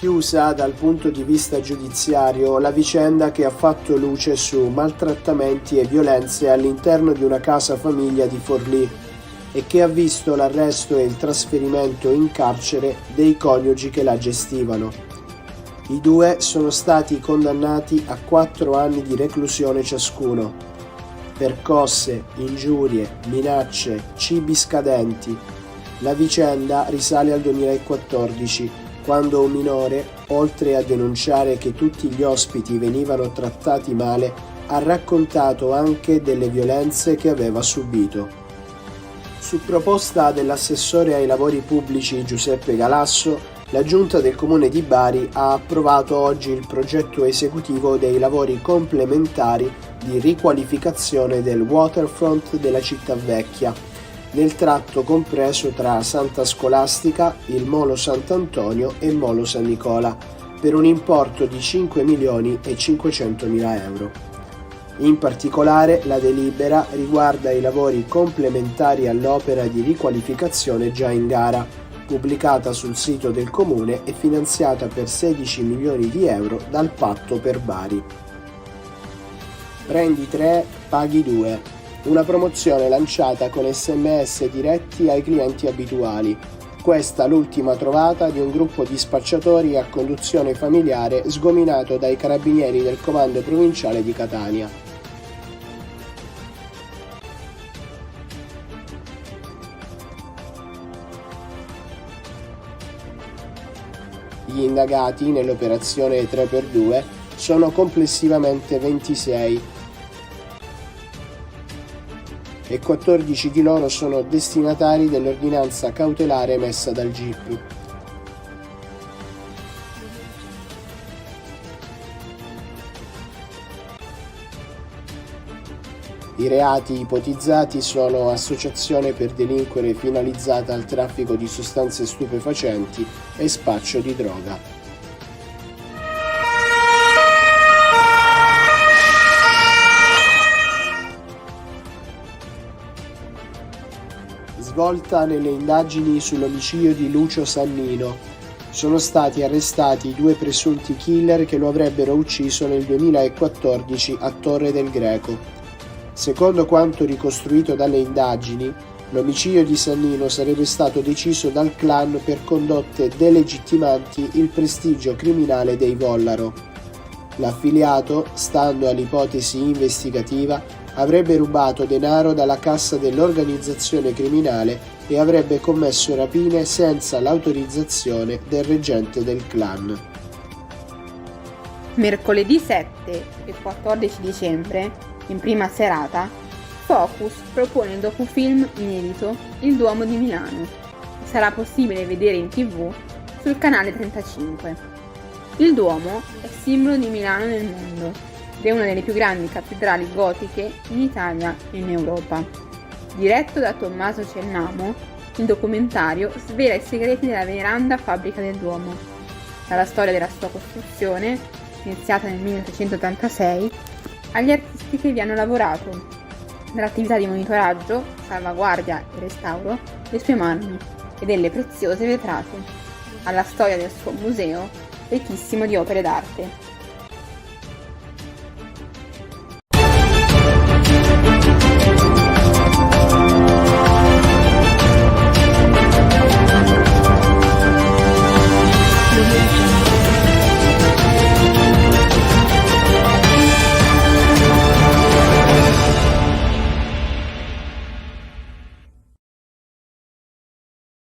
Chiusa dal punto di vista giudiziario la vicenda che ha fatto luce su maltrattamenti e violenze all'interno di una casa famiglia di Forlì e che ha visto l'arresto e il trasferimento in carcere dei coniugi che la gestivano. I due sono stati condannati a 4 anni di reclusione ciascuno. Percosse, ingiurie, minacce, cibi scadenti. La vicenda risale al 2014, quando un minore, oltre a denunciare che tutti gli ospiti venivano trattati male, ha raccontato anche delle violenze che aveva subito. Su proposta dell'assessore ai lavori pubblici Giuseppe Galasso, la Giunta del Comune di Bari ha approvato oggi il progetto esecutivo dei lavori complementari di riqualificazione del waterfront della città vecchia, nel tratto compreso tra Santa Scolastica, il Molo Sant'Antonio e Molo San Nicola, per un importo di 5.500.000 euro. In particolare la delibera riguarda i lavori complementari all'opera di riqualificazione già in gara, pubblicata sul sito del Comune e finanziata per 16 milioni di euro dal Patto per Bari. Prendi 3, paghi 2. Una promozione lanciata con SMS diretti ai clienti abituali. Questa l'ultima trovata di un gruppo di spacciatori a conduzione familiare sgominato dai carabinieri del comando provinciale di Catania. Gli indagati nell'operazione 3x2 sono complessivamente 26 e 14 di loro sono destinatari dell'ordinanza cautelare emessa dal GIP. I reati ipotizzati sono associazione per delinquere finalizzata al traffico di sostanze stupefacenti e spaccio di droga. Svolta nelle indagini sull'omicidio di Lucio Sannino. Sono stati arrestati 2 presunti killer che lo avrebbero ucciso nel 2014 a Torre del Greco. Secondo quanto ricostruito dalle indagini, l'omicidio di Sannino sarebbe stato deciso dal clan per condotte delegittimanti il prestigio criminale dei Vollaro. L'affiliato, stando all'ipotesi investigativa, avrebbe rubato denaro dalla cassa dell'organizzazione criminale e avrebbe commesso rapine senza l'autorizzazione del reggente del clan. Mercoledì 7 e 14 dicembre, in prima serata, Focus propone il docufilm inedito Il Duomo di Milano, che sarà possibile vedere in TV sul canale 35. Il Duomo è simbolo di Milano nel mondo ed è una delle più grandi cattedrali gotiche in Italia e in Europa. Diretto da Tommaso Cennamo, il documentario svela i segreti della veneranda fabbrica del Duomo, dalla storia della sua costruzione, iniziata nel 1886, agli artisti che vi hanno lavorato, dall'attività di monitoraggio, salvaguardia e restauro dei suoi marmi e delle preziose vetrate, alla storia del suo museo ricchissimo di opere d'arte.